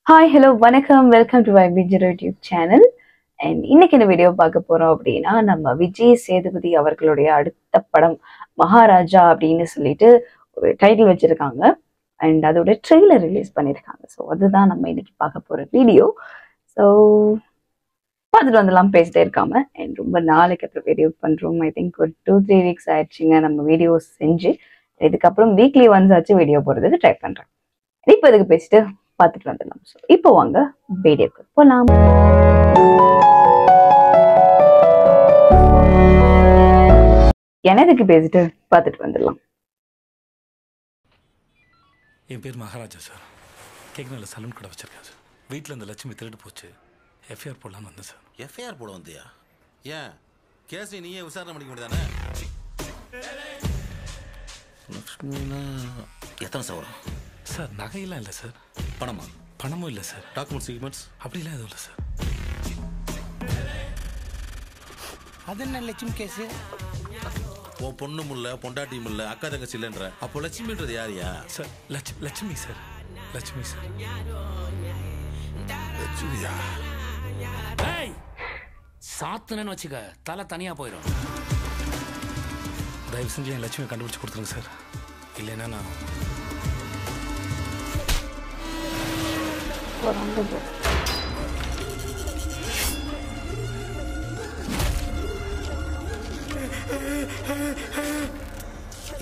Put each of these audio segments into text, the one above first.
Hi hello வணக்கம் welcome to my Vijay YouTube channel. And இன்னைக்கு இந்த வீடியோ பார்க்க போறோம் அப்படின்னா நம்ம விஜய் சேதுபதி அவர்களுடைய அடுத்த படம் மகாராஜா அப்படின்னு சொல்லிட்டு ஒரு டைட்டில் வச்சிருக்காங்க. அண்ட் அதோட ட்ரெய்லர் ரிலீஸ் பண்ணியிருக்காங்க. ஸோ அதுதான் நம்ம இன்னைக்கு பார்க்க போற வீடியோ. ஸோ பார்த்துட்டு வந்துடலாம் பேசிட்டே இருக்காம. அண்ட் ரொம்ப நாளைக்கு அப்புறம் வீடியோ பண்றோம். ஐ திங்க் ஒரு 2-3 வீக்ஸ் ஆயிடுச்சுங்க நம்ம வீடியோ செஞ்சு. இதுக்கப்புறம் வீக்லி ஒன்ஸ் ஆச்சு வீடியோ போடுறதுக்கு ட்ரை பண்றேன். இப்போ இதுக்கு பேசிட்டு பார்த்துட்டு வந்துடலாம். ஸோ இப்போ வாங்க வீடியோக்கு போகலாம். எனதுக்கு பேசிட்டு பார்த்துட்டு வந்துடலாம். என் பேர் மகாராஜா சார். கேக்னால சலூன் கடை வச்சிருக்கேன் சார். வீட்டில் இந்த லட்சுமி திருட்டு போச்சு. எஃப்ஐஆர் போடலான்னு வந்தேன் சார். எஃப்ஐஆர் போட வந்தியா? ஏன் கேஸ் நீயே விசாரணை பண்ணிக்க முடியாதானே? லக்ஷ்மினா எத்தனை சவரம் சார்? நகையெல்லாம் இல்லை சார். பணமா? பணமும் இல்லை சார். டாக்குமெண்ட்ஸ் அப்படிலாம் எதுவும் இல்லை சார். அது என்ன லட்சுமி கேஸு? உன் பொண்ணும் இல்லை, பொண்டாட்டியும் இல்லை, அக்கா தங்கச்சி இல்லைன்ற. அப்போ லட்சுமின்றது யாரியா? Sir Lakshmi sir. Lakshmi sir. லட்சுமியா? சாத்துனன்னு வச்சுக்க, தலை தனியா போயிடும். தயவு செஞ்சு என் லட்சுமியை கண்டுபிடிச்சு கொடுத்துருங்க சார். இல்லைன்னா நான்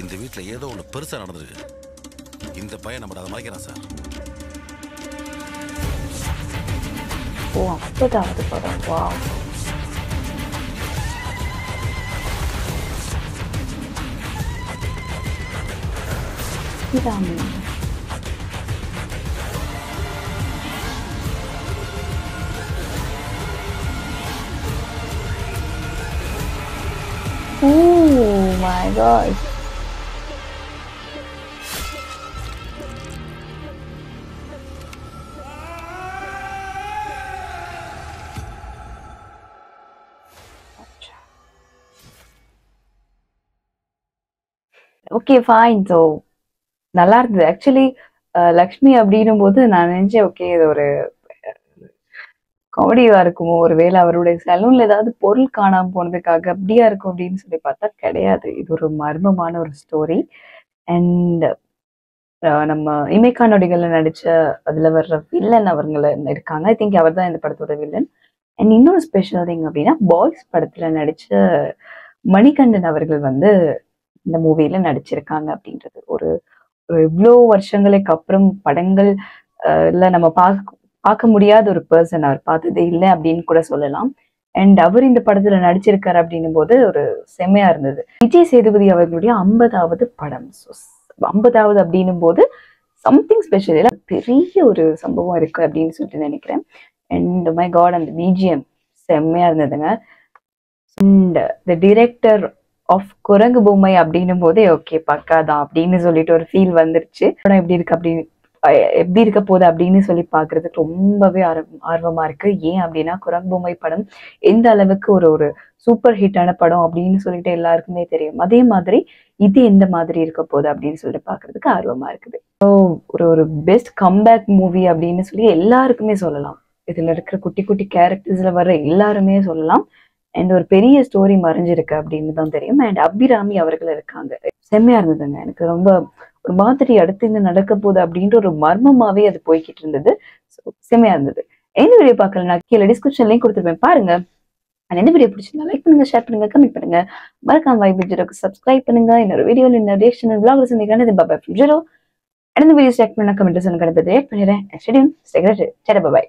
இந்த வீட்டில் ஏதோ ஒன்று பெருசா நடந்திருக்கு. இந்த பையன் நம்ம அதை மறைக்கிறான் சார். ஓ, அப்போதாவது படம். வா, இதாமே oh my god. Okay fine. So நல்லா இருந்தது ஆக்சுவலி. லக்ஷ்மி அப்படின்னும் போது நான் நினைச்சேன் ஓகே இது ஒரு காமெடியா இருக்குமோ, ஒருவேளை அவருடைய சலூன்ல ஏதாவது பொருள் காணாம போனதுக்காக அப்படியா இருக்கும் அப்படின்னு சொல்லி பார்த்தா கிடையாது. இது ஒரு மர்மமான ஒரு ஸ்டோரி. அண்ட் நம்ம இமைக்கா நொடிகள்ல நடிச்ச அதுல வர்ற வில்லன் அவங்கள இருக்காங்க. ஐ திங்க் அவர் தான் இந்த படத்தோட வில்லன். அண்ட் இன்னொரு ஸ்பெஷல் திங் அப்படின்னா பாய்ஸ் படத்துல நடிச்ச மணிகண்டன் அவர்கள் இந்த மூவில நடிச்சிருக்காங்க அப்படின்றது ஒரு இவ்வளோ வருஷங்களுக்கு அப்புறம் படங்கள் இல்ல நம்ம பார்க்க முடியாத ஒரு பர்சன். அவர் பார்த்ததே இல்லை அப்படின்னு கூட சொல்லலாம். அண்ட் அவர் இந்த படத்துல நடிச்சிருக்காரு அப்படின்னும் போது ஒரு செம்மையா இருந்தது. விஜய் சேதுபதி அவர்களுடைய 50வது படம். 50வது அப்படின்னும் போது சம்திங் ஸ்பெஷல் இல்லை, பெரிய ஒரு சம்பவம் இருக்கு அப்படின்னு சொல்லிட்டு நினைக்கிறேன். அண்ட் மை காட், அந்த பிஜிஎம் செம்மையா இருந்ததுங்க. அண்ட் த டிரெக்டர் ஆஃப் குரங்கு பொம்மை அப்படின்னும் போதே ஓகே பக்காதான் அப்படின்னு சொல்லிட்டு ஒரு ஃபீல் வந்துருச்சு. படம் எப்படி இருக்க போகுது அப்படின்னு சொல்லி பாக்குறதுக்கு ரொம்பவே ஆர்வமா இருக்கு. ஏன் அப்படின்னா குரங்கு பொம்மை படம் எந்த அளவுக்கு ஒரு சூப்பர் ஹிட்டான படம் அப்படின்னு சொல்லிட்டு எல்லாருக்குமே தெரியும். அதே மாதிரி இது எந்த மாதிரி இருக்க போகுது அப்படின்னு சொல்லிட்டு பாக்குறதுக்கு ஆர்வமா இருக்குது. ஸோ ஒரு பெஸ்ட் கம்பேக் மூவி அப்படின்னு சொல்லி எல்லாருக்குமே சொல்லலாம். இதுல இருக்கிற குட்டி குட்டி கேரக்டர்ஸ்ல வர்ற எல்லாருமே சொல்லலாம். அண்ட் ஒரு பெரிய ஸ்டோரி மறைஞ்சிருக்கு அப்படின்னு தான் தெரியும். அண்ட் அபிராமி அவர்கள் இருக்காங்க. செம்மையா இருந்ததுங்க. எனக்கு ரொம்ப ஒரு மாதிரி அடுத்து இந்த நடக்க போகுது அப்படின்ற ஒரு மர்மமாவே அது போய்கிட்டு இருந்தது. செம்மையா இருந்தது. எந்த வீடியோ பார்க்கலன்னா கீழே டிஸ்கிரிப்ஷன் லிங்க் கொடுத்துருப்பேன், பாருங்க. அண்ட் எந்த வீடியோ பிடிச்சிருந்தா லைக் பண்ணுங்க, ஷேர் பண்ணுங்க, கமெண்ட் பண்ணுங்க. மறக்காம வைப் ஜீரோக்கு சப்ஸ்கிரைப் பண்ணுங்க. இன்னொரு வீடியோல இன்னொரு ரியாக்ஷன் vlog சந்திக்கிறேன். இது பாபா ஃப்ரம் ஜீரோ. அடுத்த வீடியோ செக் பண்ண கமெண்ட் சொல்லுங்க, ரியாக்ட் பண்ணிடுறேன். Stay tune, stay great. By.